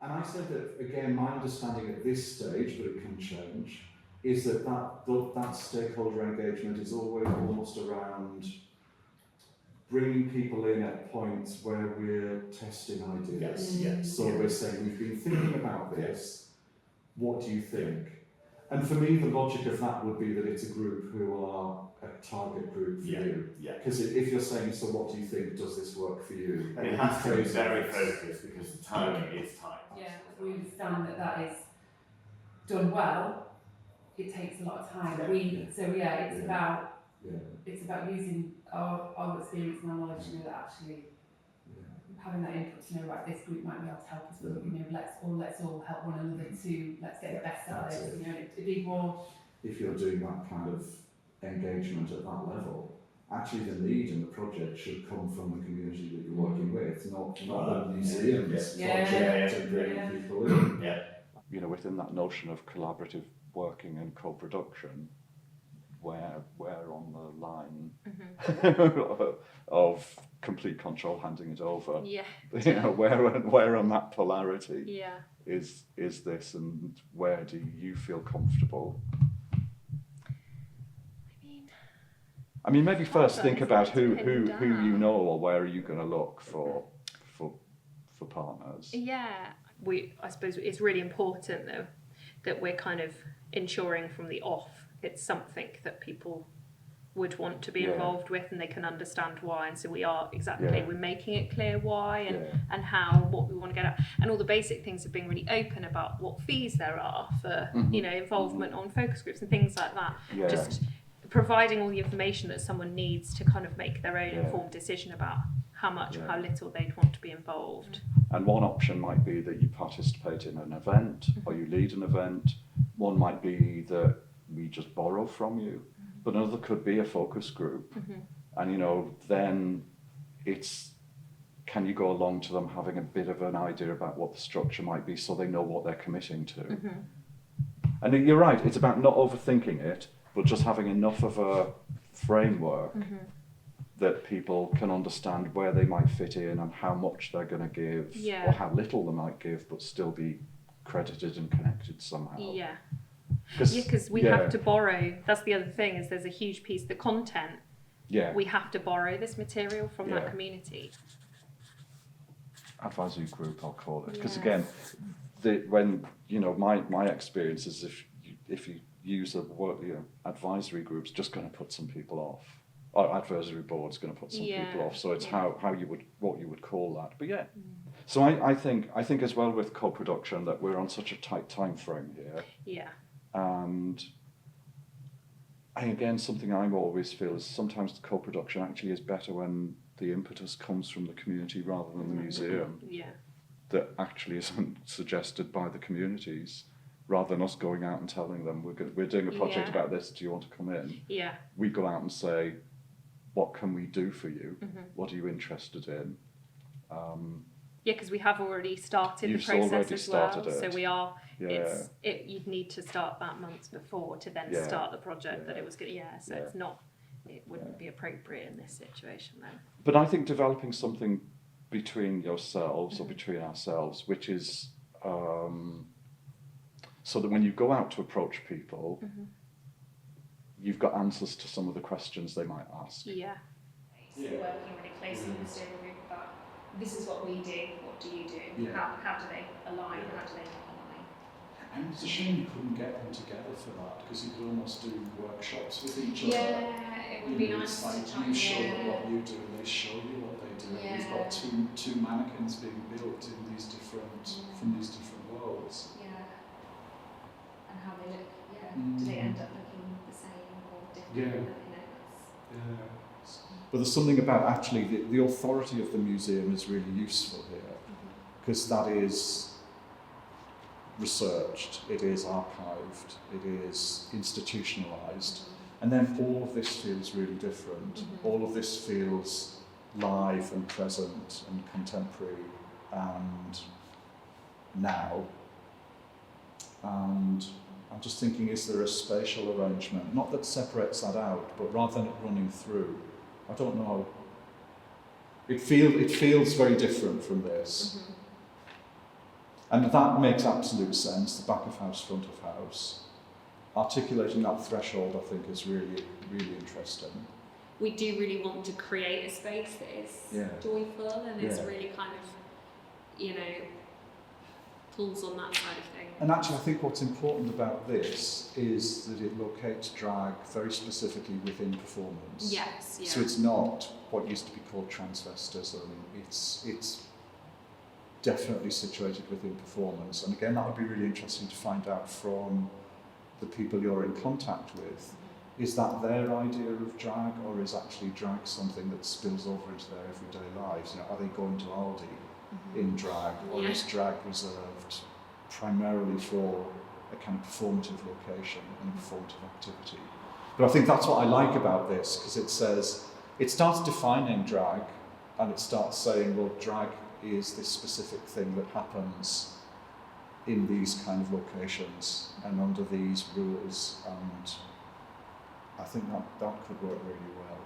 And I said that, again, my understanding at this stage, but it can change, is that stakeholder engagement is always almost around bringing people in at points where we're testing ideas. Yes. So we're saying, we've been thinking about this, what do you think? And for me, the logic of that would be that it's a group who are a target group for you. Because if you're saying, so what do you think, does this work for you? And it has to be very focused because the timing is tight. Yeah, we understand that is done well, it takes a lot of time. It's about using our experience and our knowledge to know that actually having that input to know, right, this group might be able to help us, but let's all help one another let's get the best out of this, it'd be more. If you're doing that kind of engagement at that level, actually the need in the project should come from the community that you're working with, not the museum's project to bring people in. You know, within that notion of collaborative working and co-production, where on the line of complete control, handing it over, you know, where on that polarity is this, and where do you feel comfortable? I mean, maybe first think about who you know, or where are you going to look for partners. I suppose it's really important though that we're kind of ensuring from the off it's something that people would want to be involved with and they can understand why, and so we're making it clear why and how, what we want to get at, and all the basic things of being really open about what fees there are for you know, involvement on focus groups and things like that. Just providing all the information that someone needs to kind of make their own informed decision about how much or how little they'd want to be involved. And one option might be that you participate in an event or you lead an event. One might be that we just borrow from you, but another could be a focus group. And you know, then it's, can you go along to them having a bit of an idea about what the structure might be so they know what they're committing to. And you're right, it's about not overthinking it, but just having enough of a framework that people can understand where they might fit in and how much they're going to give, or how little they might give, but still be credited and connected somehow. Because we have to borrow. That's the other thing, is there's a huge piece, the content. We have to borrow this material from that community. Advisory group, I'll call it, because again, when you know, my experience is if you use a word, you know, advisory group's just going to put some people off. Or advisory board's going to put some people off. So it's what you would call that. But so I think as well with co-production that we're on such a tight time frame here. And again, something I always feel is sometimes the co-production actually is better when the impetus comes from the community rather than the museum. That actually isn't suggested by the communities, rather than us going out and telling them we're doing a project about this, do you want to come in? We go out and say, what can we do for you? What are you interested in? Because we have already started the process as well. So we are. You'd need to start that months before to then start the project that it was good. So it's not. It wouldn't be appropriate in this situation then. But I think developing something between yourselves or between ourselves, which is so that when you go out to approach people, you've got answers to some of the questions they might ask. So working really closely with the steering group about this is what we do, what do you do, how do they align, how do they not align. And it's a shame you couldn't get them together for that, because you could almost do workshops with each other. It would be nice. It's like you show them what you do and they show you what they do. And we've got two mannequins being built in these different from these different worlds. And how they look, do they end up looking the same or different? But there's something about actually the authority of the museum is really useful here, because that is researched, it is archived, it is institutionalized, and then all of this feels really different. All of this feels live and present and contemporary and now. And I'm just thinking, is there a spatial arrangement, not that separates that out, but rather than it running through? I don't know. It feels very different from this. And that makes absolute sense, the back of house, front of house. Articulating that threshold, I think, is really, really interesting. We do really want to create a space that is joyful and is really kind of, you know, pulls on that side of things. And actually, I think what's important about this is that it locates drag very specifically within performance. Yes, yeah. So it's not what used to be called transvestism. It's definitely situated within performance. And again, that would be really interesting to find out from the people you're in contact with. Is that their idea of drag, or is actually drag something that spills over into their everyday lives? You know, are they going to Aldi in drag, or is drag reserved primarily for a kind of performative location and a performative activity? But I think that's what I like about this, because it says, it starts defining drag, and it starts saying, well, drag is this specific thing that happens in these kind of locations and under these rules, and I think that could work really well.